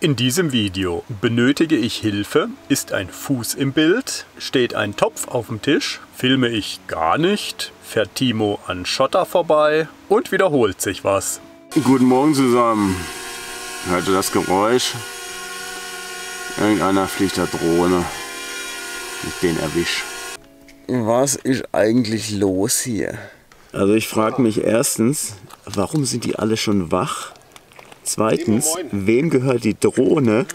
In diesem Video benötige ich Hilfe, ist ein Fuß im Bild, steht ein Topf auf dem Tisch, filme ich gar nicht, fährt Timo an Schotter vorbei und wiederholt sich was. Guten Morgen zusammen. Hört ihr das Geräusch? Irgendeiner fliegt da Drohne. Ich den erwisch. Was ist eigentlich los hier? Also ich frage mich erstens, warum sind die alle schon wach? Zweitens, wem gehört die Drohne?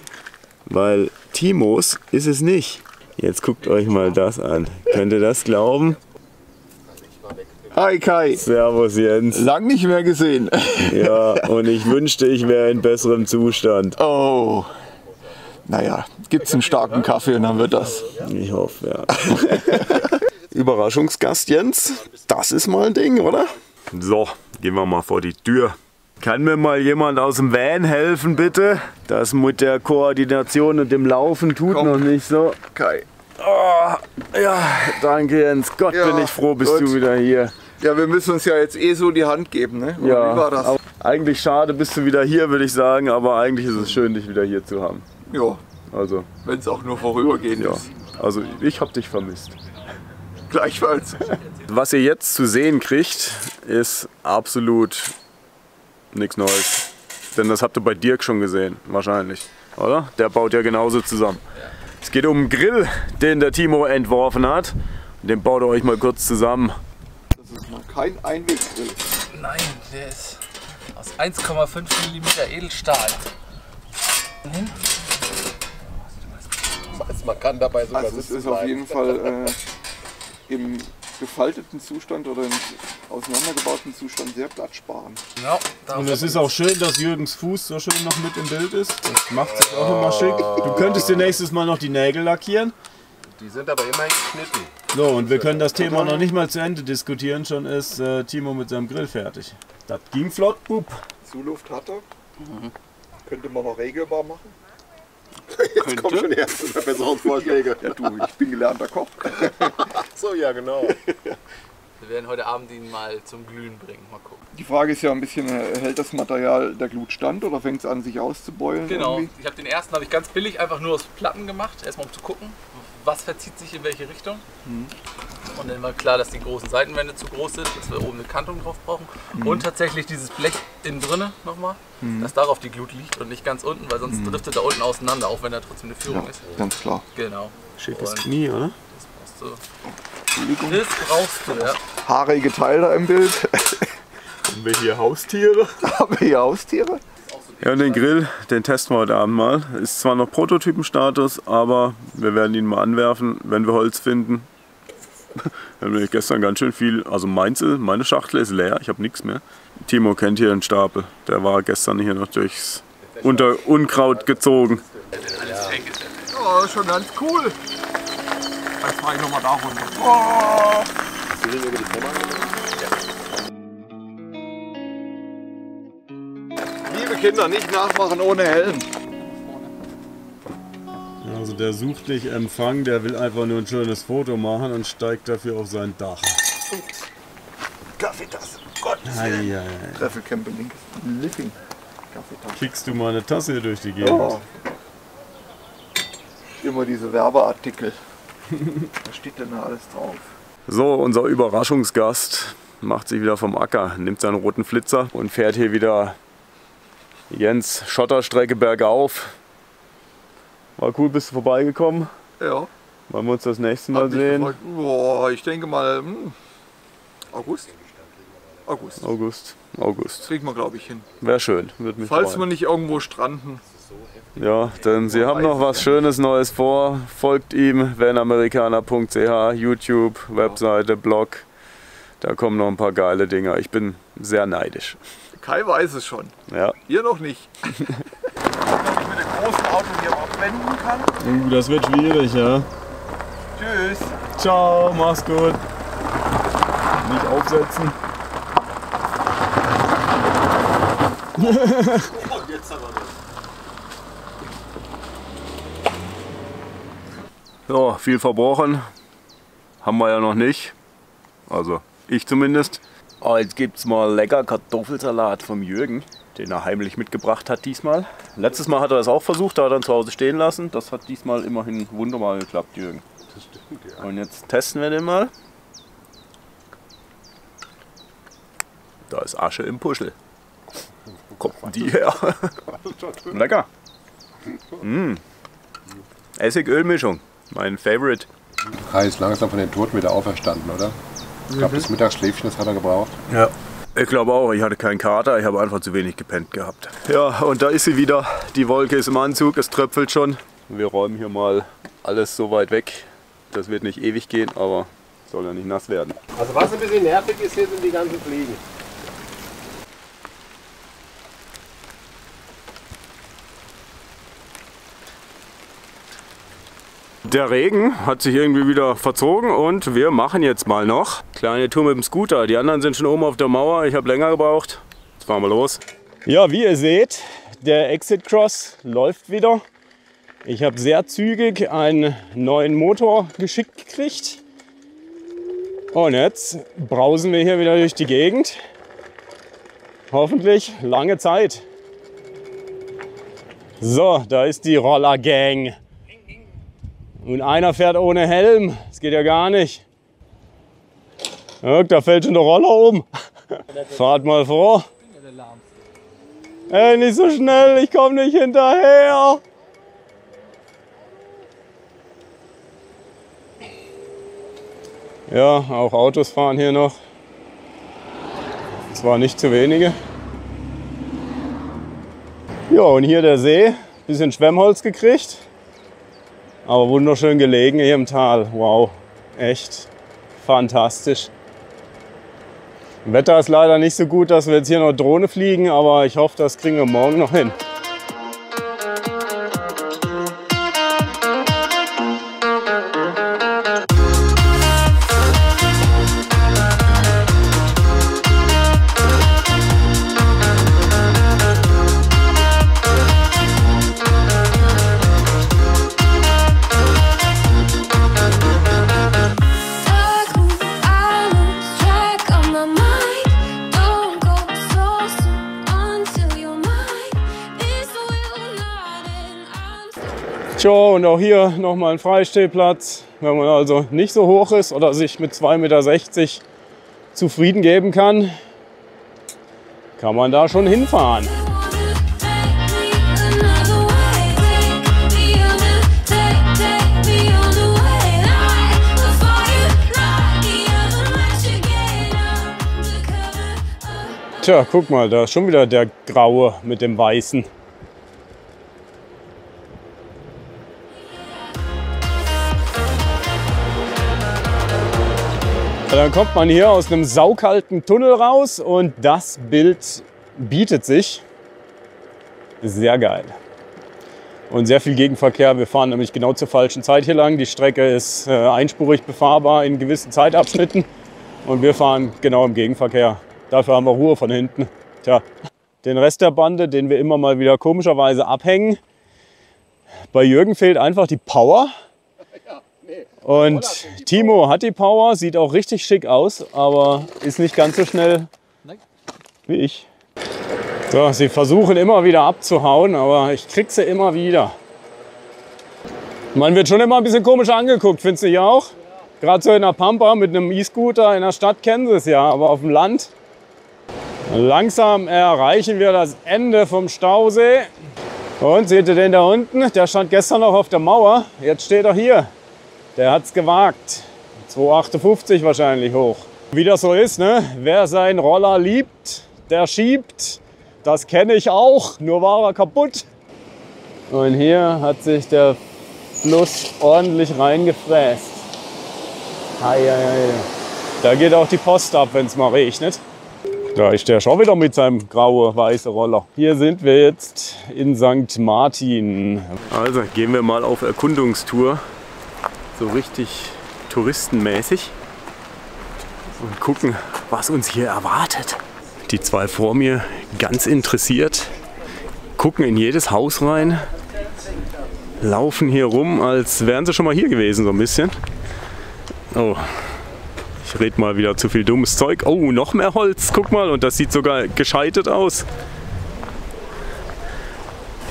Weil Timos ist es nicht. Jetzt guckt euch mal das an. Könnt ihr das glauben? Hi Kai. Servus Jens. Lang nicht mehr gesehen. Ja, und ich wünschte, ich wäre in besserem Zustand. Oh. Naja, gibt's einen starken Kaffee und dann wird das. Ich hoffe, ja. Überraschungsgast Jens, das ist mal ein Ding, oder? So, gehen wir mal vor die Tür. Kann mir mal jemand aus dem Van helfen, bitte? Das mit der Koordination und dem Laufen tut noch nicht so. Kai. Oh, ja, danke Jens. Gott, Ja, bin ich froh, bist gut. du wieder hier. Ja, wir müssen uns ja jetzt eh so die Hand geben, ne? Oder Ja, wie war das? aber eigentlich schade, bist du wieder hier, würde ich sagen, aber eigentlich ist es schön, dich wieder hier zu haben. Ja, Also, wenn es auch nur vorübergehend ja. ist. Also, ich habe dich vermisst. Gleichfalls. Was ihr jetzt zu sehen kriegt, ist absolut nichts Neues. Denn das habt ihr bei Dirk schon gesehen, wahrscheinlich. Oder? Der baut ja genauso zusammen. Es geht um einen Grill, den der Timo entworfen hat. Den baut er euch mal kurz zusammen. Das ist mal kein Einweggrill. Nein, der ist aus 1,5 mm Edelstahl. Man kann dabei sogar Also es sitzen ist auf bleiben. jeden Fall im gefalteten Zustand oder im auseinandergebauten Zustand sehr platzsparend. Ja, Und es ist auch schön, dass Jürgens Fuß so schön noch mit im Bild ist. Das macht sich auch immer schick. Du könntest dir nächstes Mal noch die Nägel lackieren. Die sind aber immerhin geschnitten. So, und wir können das Thema noch nicht mal zu Ende diskutieren. Schon ist Timo mit seinem Grill fertig. Das ging flott, bub. Zuluft hat er. Könnte man noch regelbar machen. Jetzt kommen schon erste Verbesserungsvorschläge. Ja du, ich bin gelernter Koch. So, ja genau. Wir werden heute Abend ihn mal zum Glühen bringen. Mal gucken. Die Frage ist ja ein bisschen, hält das Material der Glut stand oder fängt es an sich auszubeulen? Genau. irgendwie? Ich habe den ersten ich ganz billig einfach nur aus Platten gemacht. Erstmal um zu gucken, was verzieht sich in welche Richtung. Und dann war klar, dass die großen Seitenwände zu groß sind, dass wir oben eine Kantung drauf brauchen. Und tatsächlich dieses Blech innen drinne nochmal, dass darauf die Glut liegt und nicht ganz unten, weil sonst driftet da unten auseinander, auch wenn da trotzdem eine Führung Ja, ist. ganz klar. Genau. Schickes Und Knie, oder? das brauchst du. Das brauchst du, ja. Haarige Teil da im Bild. Haben wir hier Haustiere? Haben wir hier Haustiere? Ja, und den Grill, den testen wir heute Abend mal. Ist zwar noch Prototypenstatus, aber wir werden ihn mal anwerfen, wenn wir Holz finden. Wir haben nämlich gestern ganz schön viel, also meine Schachtel ist leer, ich habe nichts mehr. Timo kennt hier einen Stapel, der war gestern hier noch durchs Unkraut gezogen. Oh, schon ganz cool. Jetzt fahre ich nochmal da runter. Oh. Liebe Kinder, nicht nachmachen ohne Helm. Also der sucht nicht Empfang, der will einfach nur ein schönes Foto machen und steigt dafür auf sein Dach. Kaffeetasse. Gott. Eieiei. Treffelcamp links. Living. Kaffeetasse. Kickst du mal eine Tasse hier durch die Gegend? Oh. Immer diese Werbeartikel. Was steht denn da alles drauf? So, unser Überraschungsgast macht sich wieder vom Acker, nimmt seinen roten Flitzer und fährt hier wieder Jens Schotterstrecke bergauf. War cool, bist du vorbeigekommen? Ja. Wollen wir uns das nächste Mal Hat mich sehen? gefreut. Boah, ich denke mal August. August. Kriegen wir, glaube ich, hin. Wäre schön, würde mich Falls wir freuen. nicht irgendwo stranden. Ja, denn sie haben noch was Schönes Neues vor. Folgt ihm, vanamerikaner.ch, YouTube, Webseite, Blog. Da kommen noch ein paar geile Dinger. Ich bin sehr neidisch. Kai weiß es schon. Ja. Ihr noch nicht. Ob ich mit dem großen Auto hier auch wenden kann. Das wird schwierig, ja. Tschüss. Ciao, mach's gut. Nicht aufsetzen. So, viel verbrochen. Haben wir ja noch nicht. Also, ich zumindest. Oh, jetzt gibt's mal lecker Kartoffelsalat vom Jürgen. den er heimlich mitgebracht hat diesmal. Letztes Mal hat er das auch versucht, da hat er ihn zu Hause stehen lassen. Das hat diesmal immerhin wunderbar geklappt, Jürgen. Das stimmt, ja. Und jetzt testen wir den mal. Da ist Asche im Puschel. Wo kommt denn die her? Lecker. Essig-Öl-Mischung. Mein Favorite. Kai ist langsam von den Toten wieder auferstanden, oder? Ich glaube, das Mittagsschläfchen, das hat er gebraucht. Ja. Ich glaube auch, ich hatte keinen Kater, ich habe einfach zu wenig gepennt gehabt. Ja, und da ist sie wieder. Die Wolke ist im Anzug, es tröpfelt schon. Wir räumen hier mal alles so weit weg. Das wird nicht ewig gehen, aber soll ja nicht nass werden. Also was ein bisschen nervig ist, hier sind die ganzen Fliegen. Der Regen hat sich irgendwie wieder verzogen und wir machen jetzt mal noch kleine Tour mit dem Scooter. Die anderen sind schon oben auf der Mauer, ich habe länger gebraucht. Jetzt fahren wir los. Ja, wie ihr seht, der Exit Cross läuft wieder. Ich habe sehr zügig einen neuen Motor geschickt gekriegt. Und jetzt brausen wir hier wieder durch die Gegend. Hoffentlich lange Zeit. So, da ist die Roller Gang. Und einer fährt ohne Helm. Das geht ja gar nicht. Ja, da fällt schon der Roller um. Fahrt mal vor. Ey, nicht so schnell, ich komme nicht hinterher. Ja, auch Autos fahren hier noch. Zwar nicht zu wenige. Ja, und hier der See. Bisschen Schwemmholz gekriegt. Aber wunderschön gelegen hier im Tal. Wow, echt fantastisch. Wetter ist leider nicht so gut, dass wir jetzt hier noch Drohne fliegen, aber ich hoffe, das kriegen wir morgen noch hin. Tja, und auch hier nochmal ein Freistehplatz. Wenn man also nicht so hoch ist oder sich mit 2,60 Meter zufrieden geben kann, kann man da schon hinfahren. Tja, guck mal, da ist schon wieder der Graue mit dem Weißen. Dann kommt man hier aus einem saukalten Tunnel raus und das Bild bietet sich. Sehr geil. Und sehr viel Gegenverkehr. Wir fahren nämlich genau zur falschen Zeit hier lang. Die Strecke ist einspurig befahrbar in gewissen Zeitabschnitten und wir fahren genau im Gegenverkehr. Dafür haben wir Ruhe von hinten. Tja, den Rest der Bande, den wir immer mal wieder komischerweise abhängen. Bei Jürgen fehlt einfach die Power. Und Timo hat die Power, sieht auch richtig schick aus, aber ist nicht ganz so schnell wie ich. So, sie versuchen immer wieder abzuhauen, aber ich krieg sie immer wieder. Man wird schon immer ein bisschen komisch angeguckt, findest du nicht auch? Gerade so in der Pampa mit einem E-Scooter, in der Stadt kennen sie es ja, aber auf dem Land. Langsam erreichen wir das Ende vom Stausee. Und seht ihr den da unten? Der stand gestern noch auf der Mauer, jetzt steht er hier. Der hat es gewagt. 2,58 wahrscheinlich hoch. Wie das so ist, ne? Wer seinen Roller liebt, der schiebt. Das kenne ich auch, nur war er kaputt. Und hier hat sich der Fluss ordentlich reingefräst. Da geht auch die Post ab, wenn es mal regnet. Da ist der schon wieder mit seinem graue-weißen Roller. Hier sind wir jetzt in St. Martin. Also gehen wir mal auf Erkundungstour. So richtig touristenmäßig und gucken, was uns hier erwartet. Die zwei vor mir ganz interessiert, gucken in jedes Haus rein, laufen hier rum, als wären sie schon mal hier gewesen, so ein bisschen. Oh, ich rede mal wieder zu viel dummes Zeug. Oh, noch mehr Holz, guck mal, und das sieht sogar gescheitelt aus.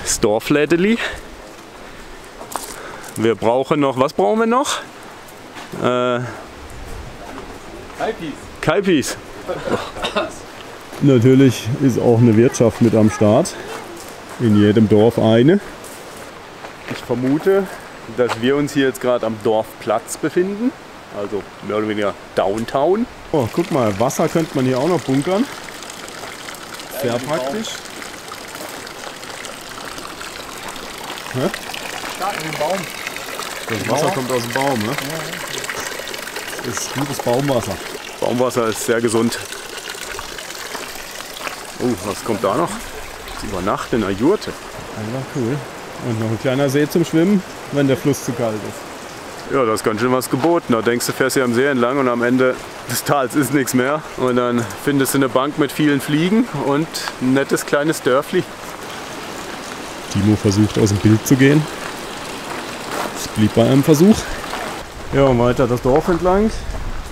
das Dorflädeli. Wir brauchen noch, was brauchen wir noch? Kalpis. Natürlich ist auch eine Wirtschaft mit am Start. In jedem Dorf eine. Ich vermute, dass wir uns hier jetzt gerade am Dorfplatz befinden. Also mehr oder weniger Downtown. Oh, guck mal, Wasser könnte man hier auch noch bunkern. Sehr praktisch. Hä? Stark in den Baum. Das Wasser kommt aus dem Baum, ne? Das ist gutes Baumwasser. Baumwasser ist sehr gesund. Oh, was kommt da noch? Das über Nacht in einer Jurte. Einfach cool. Und noch ein kleiner See zum Schwimmen, wenn der Fluss zu kalt ist. Ja, da ist ganz schön was geboten. Da denkst du, fährst hier am See entlang und am Ende des Tals ist nichts mehr. Und dann findest du eine Bank mit vielen Fliegen und ein nettes kleines Dörfli. Timo versucht aus dem Bild zu gehen. Es blieb bei einem Versuch. Ja, und weiter das Dorf entlang.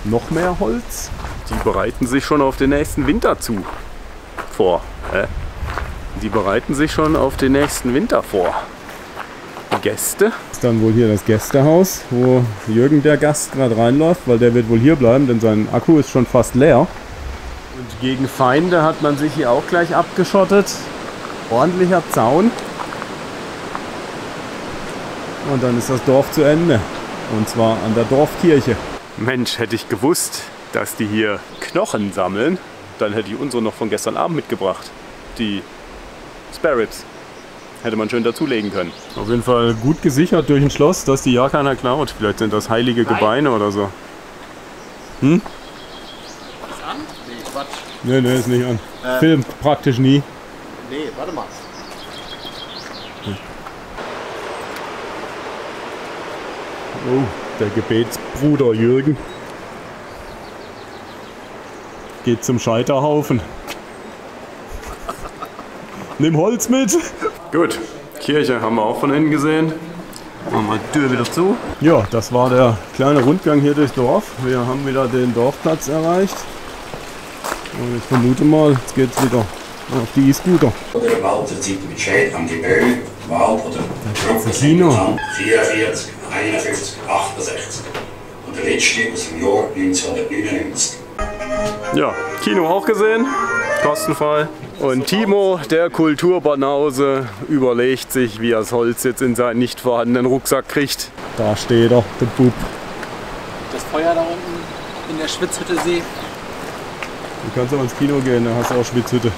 Noch mehr Holz. Die bereiten sich schon auf den nächsten Winter vor. Die bereiten sich schon auf den nächsten Winter vor. Gäste. Das ist dann wohl hier das Gästehaus, wo Jürgen, der Gast, gerade reinläuft, weil der wird wohl hier bleiben, denn sein Akku ist schon fast leer. Und gegen Feinde hat man sich hier auch gleich abgeschottet. Ordentlicher Zaun. Und dann ist das Dorf zu Ende. Und zwar an der Dorfkirche. Mensch, hätte ich gewusst, dass die hier Knochen sammeln, dann hätte ich unsere noch von gestern Abend mitgebracht. Die Spare Ribs. Hätte man schön dazulegen können. Auf jeden Fall gut gesichert durch ein Schloss, dass die ja keiner klaut. Vielleicht sind das heilige Gebeine oder so. Hm? Ist an? Nee, Quatsch. Nee, ist nicht an. Filmt praktisch nie. Nee, warte mal. Oh, der Gebetsbruder Jürgen geht zum Scheiterhaufen. Nimm Holz mit! Gut, Kirche haben wir auch von innen gesehen. Machen wir die Tür wieder zu. Ja, das war der kleine Rundgang hier durchs Dorf. Wir haben wieder den Dorfplatz erreicht. Und ich vermute mal, jetzt geht es wieder auf die E-Scooter. Der Walter zieht mit Bescheid an die Böll, Wald oder Kino. 44, 51, 68. Und der letzte aus dem Jahr 1999. Ja, Kino auch gesehen, kostenfrei. Und Timo, der Kulturbanause, überlegt sich, wie er das Holz jetzt in seinen nicht vorhandenen Rucksack kriegt. Da steht er, der Bub. Das Feuer da unten in der Schwitzhütte See. Du kannst auch ins Kino gehen, da hast du auch Schwitzhütte.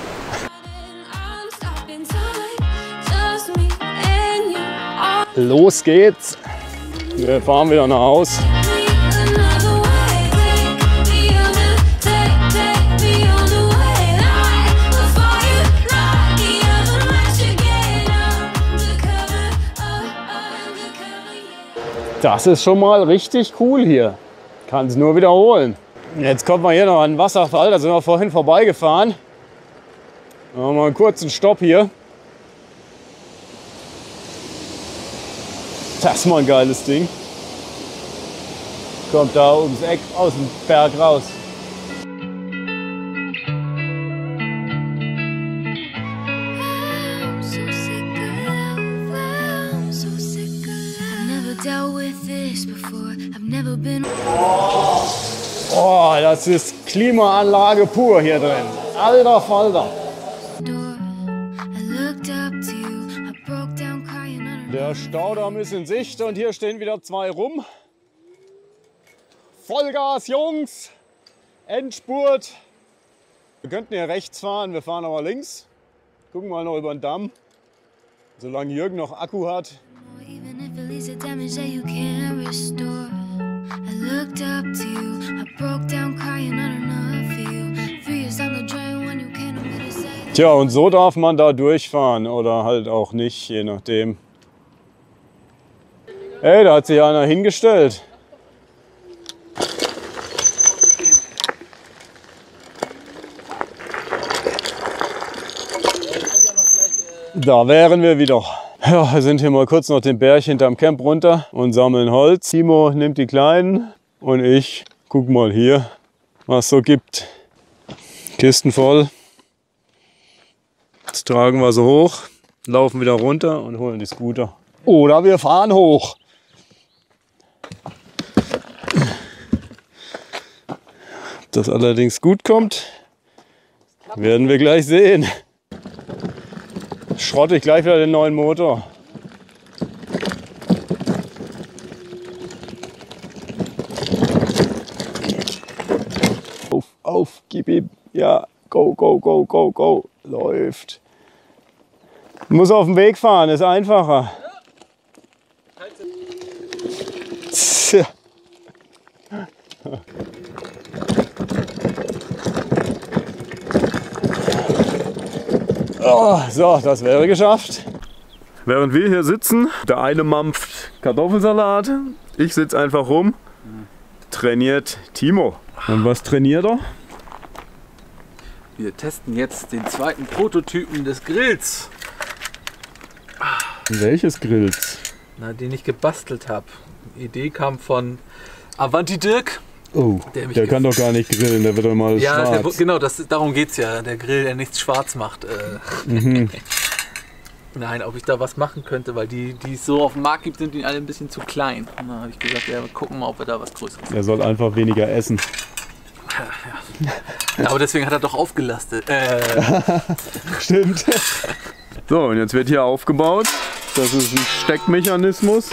Los geht's! Wir fahren wieder nach Haus. Das ist schon mal richtig cool hier. Kann es nur wiederholen. Jetzt kommt man hier noch an den Wasserfall. Da sind wir vorhin vorbeigefahren. Machen wir mal einen kurzen Stopp hier. Das ist mal ein geiles Ding. Kommt da ums Eck aus dem Berg raus. Oh, das ist Klimaanlage pur hier drin. Alter Falter. Der Staudamm ist in Sicht und hier stehen wieder zwei rum. Vollgas, Jungs! Endspurt! Wir könnten hier rechts fahren, wir fahren aber links. Gucken mal noch über den Damm. Solange Jürgen noch Akku hat. Tja, und so darf man da durchfahren oder halt auch nicht, je nachdem. Hey, da hat sich einer hingestellt. Da wären wir wieder. Ja, wir sind hier mal kurz noch den Berg hinterm Camp runter und sammeln Holz. Timo nimmt die Kleinen und ich guck mal hier, was es so gibt. Kisten voll. Jetzt tragen wir sie hoch. laufen wieder runter und holen die Scooter. Oder wir fahren hoch. Ob das allerdings gut kommt, werden wir gleich sehen. Schrotte ich gleich wieder den neuen Motor. Auf, gib ihm. Ja, go, go, go, go, go. Läuft. Muss auf dem Weg fahren, ist einfacher. Tja. Oh, so, das wäre geschafft. Während wir hier sitzen, der eine mampft Kartoffelsalat, ich sitze einfach rum, trainiert Timo. Und was trainiert er? Wir testen jetzt den zweiten Prototypen des Grills. Welches Grills? Na, den ich gebastelt habe. Die Idee kam von Avanti Dirk. Oh, der kann doch gar nicht grillen, der wird doch mal schwarz. Genau, darum geht es ja. Der Grill, der nichts schwarz macht. Nein, ob ich da was machen könnte, weil die es so auf dem Markt gibt, sind die alle ein bisschen zu klein. Und dann habe ich gesagt, ja, gucken mal, ob wir da was Größeres haben. Er soll einfach weniger essen. Ja, aber deswegen hat er doch aufgelastet. Stimmt. So, und jetzt wird hier aufgebaut. Das ist ein Steckmechanismus.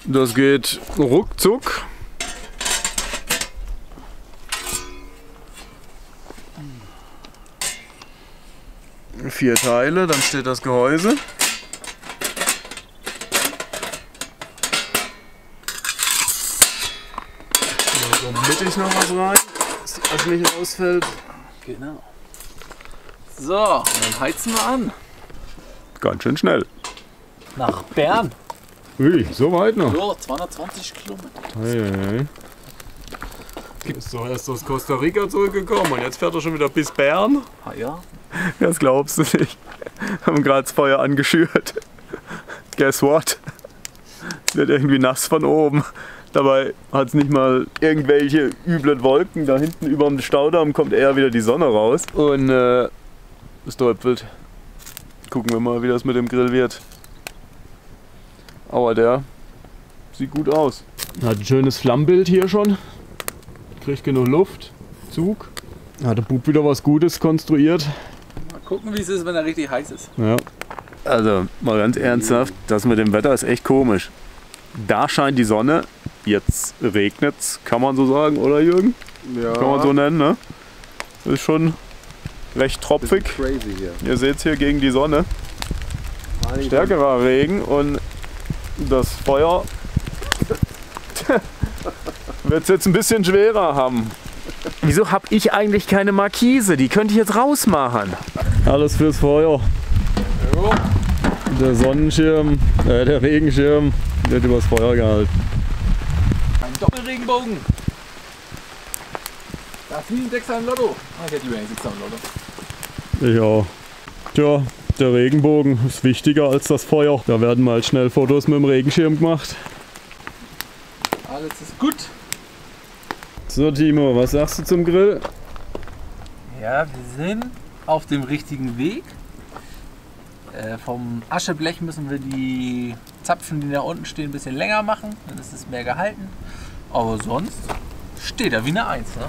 Das geht ruckzuck. Vier Teile, dann steht das Gehäuse. So mittig noch was rein, dass das nicht rausfällt. Genau. So, dann heizen wir an. Ganz schön schnell. Nach Bern. Ui, so weit noch. So, 220 Kilometer. Hey. Ist doch erst aus Costa Rica zurückgekommen und jetzt fährt er schon wieder bis Bern. Ah ja. Das glaubst du nicht. Haben gerade das Feuer angeschürt. Guess what? Es wird irgendwie nass von oben. Dabei hat es nicht mal irgendwelche üblen Wolken. Da hinten über dem Staudamm kommt eher wieder die Sonne raus. Und es tröpfelt. Gucken wir mal, wie das mit dem Grill wird. Aber der sieht gut aus. Hat ein schönes Flammbild hier schon. Kriegt genug Luft. Zug. Hat der Bub wieder was Gutes konstruiert. Mal gucken, wie es ist, wenn er richtig heiß ist. Ja. Also mal ganz ernsthaft, das mit dem Wetter ist echt komisch. Da scheint die Sonne, jetzt regnet's, kann man so sagen, oder Jürgen? Ja. Kann man so nennen, ne? Ist schon recht tropfig. Crazy hier. Ihr seht es hier gegen die Sonne. Stärkerer Regen und das Feuer wird es jetzt ein bisschen schwerer haben. Wieso habe ich eigentlich keine Markise? Die könnte ich jetzt rausmachen. Alles fürs Feuer. Jo. Der Sonnenschirm, der Regenschirm wird übers Feuer gehalten. Ein Doppelregenbogen. Das ist wie ein Sechser im Lotto. Ich hätte lieber einen Sechser im Lotto. Ja. Tja, der Regenbogen ist wichtiger als das Feuer. Da werden mal schnell Fotos mit dem Regenschirm gemacht. Alles ist gut. So Timo, was sagst du zum Grill? Ja, wir sind auf dem richtigen Weg. Vom Ascheblech müssen wir die Zapfen, die da unten stehen, ein bisschen länger machen. Dann ist es mehr gehalten. Aber sonst steht er wie eine Eins. Ne?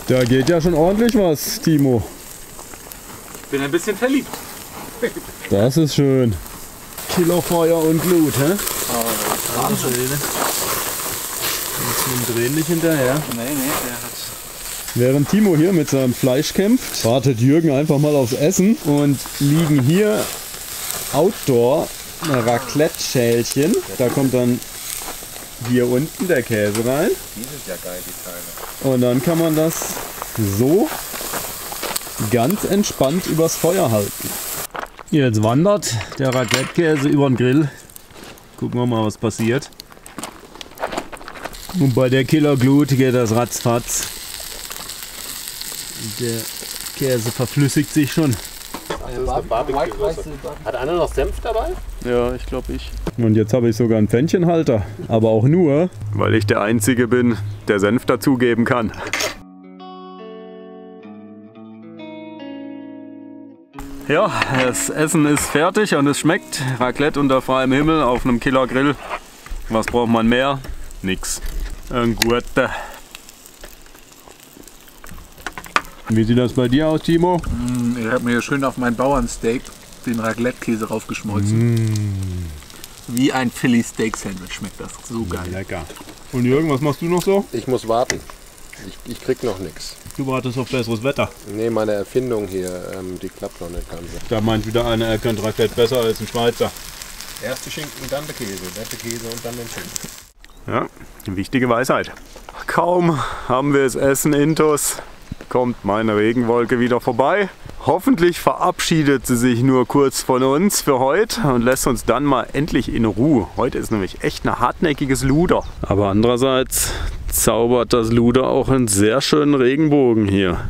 Da geht ja schon ordentlich was, Timo. Bin ein bisschen verliebt. Das ist schön. Kilofeuer und Glut, hä? Wahnsinn. Jetzt mit dem Drehen nicht hinterher. Nee, der hat... Während Timo hier mit seinem Fleisch kämpft, wartet Jürgen einfach mal aufs Essen und liegen hier Outdoor Raclette-Schälchen. Da kommt dann hier unten der Käse rein. Die sind ja geil, die Teile. Und dann kann man das so ganz entspannt übers Feuer halten. Jetzt wandert der Raclette-Käse über den Grill. Gucken wir mal, was passiert. Und bei der Killerglut geht das ratzfatz. Der Käse verflüssigt sich schon. Hat einer noch Senf dabei? Ja, ich glaube ich. Und jetzt habe ich sogar einen Pfännchenhalter. Aber auch nur, weil ich der Einzige bin, der Senf dazugeben kann. Ja, das Essen ist fertig und es schmeckt. Raclette unter freiem Himmel auf einem Killergrill. Was braucht man mehr? Nix. Ein Gurte. Wie sieht das bei dir aus, Timo? Ich habe mir hier schön auf mein Bauernsteak den Raclette-Käse raufgeschmolzen. Wie ein Philly-Steak-Sandwich schmeckt das. So geil. Lecker. Und Jürgen, was machst du noch so? Ich muss warten. Ich krieg noch nichts. Du wartest auf besseres Wetter. Nee, meine Erfindung hier, die klappt noch nicht ganz. Da meint wieder einer, er könnte Raclette besser als ein Schweizer. Erst die Schinken, dann der Käse, dann der Käse und dann den Schinken. Ja, eine wichtige Weisheit. Kaum haben wir das Essen intus, kommt meine Regenwolke wieder vorbei. Hoffentlich verabschiedet sie sich nur kurz von uns für heute und lässt uns dann mal endlich in Ruhe. Heute ist nämlich echt ein hartnäckiges Luder. Aber andererseits zaubert das Luder auch einen sehr schönen Regenbogen hier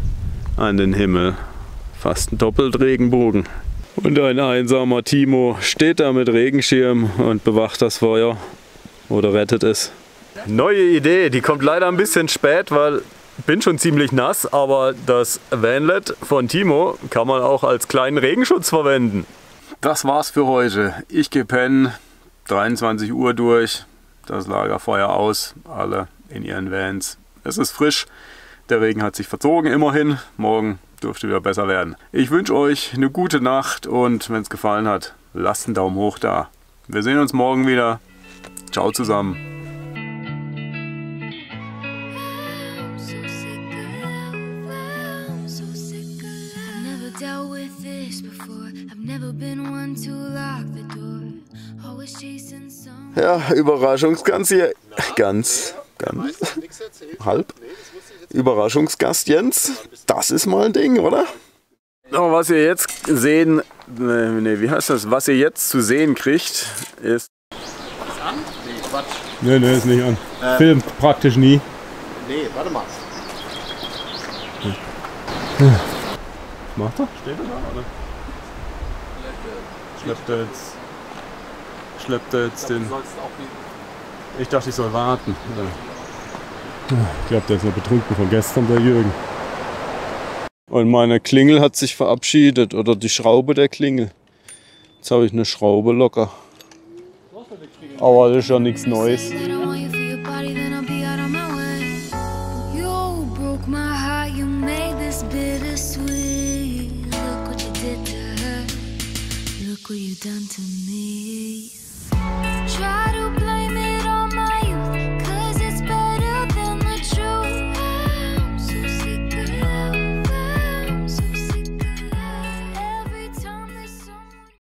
an den Himmel. Fast ein Doppelregenbogen. Und ein einsamer Timo steht da mit Regenschirm und bewacht das Feuer oder rettet es. Neue Idee, die kommt leider ein bisschen spät, weil ich bin schon ziemlich nass, aber das Vanlet von Timo kann man auch als kleinen Regenschutz verwenden. Das war's für heute. Ich gehe pennen, 23 Uhr durch, das Lagerfeuer aus, alle in ihren Vans. Es ist frisch, der Regen hat sich verzogen immerhin, morgen dürfte wieder besser werden. Ich wünsche euch eine gute Nacht und wenn es gefallen hat, lasst einen Daumen hoch da. Wir sehen uns morgen wieder. Ciao zusammen. Ja, Überraschungsgast hier. Ganz halb. Überraschungsgast Jens. Das ist mal ein Ding, oder? Aber was ihr jetzt sehen, wie heißt das? Was ihr jetzt zu sehen kriegt, ist. Ist an? Nee, Quatsch. Nee, ist nicht an. Filmt praktisch nie. Nee, warte mal. Macht er? Steht er da, oder? Schleppt er jetzt den. Ich dachte, ich soll warten. Ich glaube, der ist noch betrunken von gestern, der Jürgen. Und meine Klingel hat sich verabschiedet, oder die Schraube der Klingel. Jetzt habe ich eine Schraube locker. Aber das ist ja nichts Neues. Look what you done to me. Try to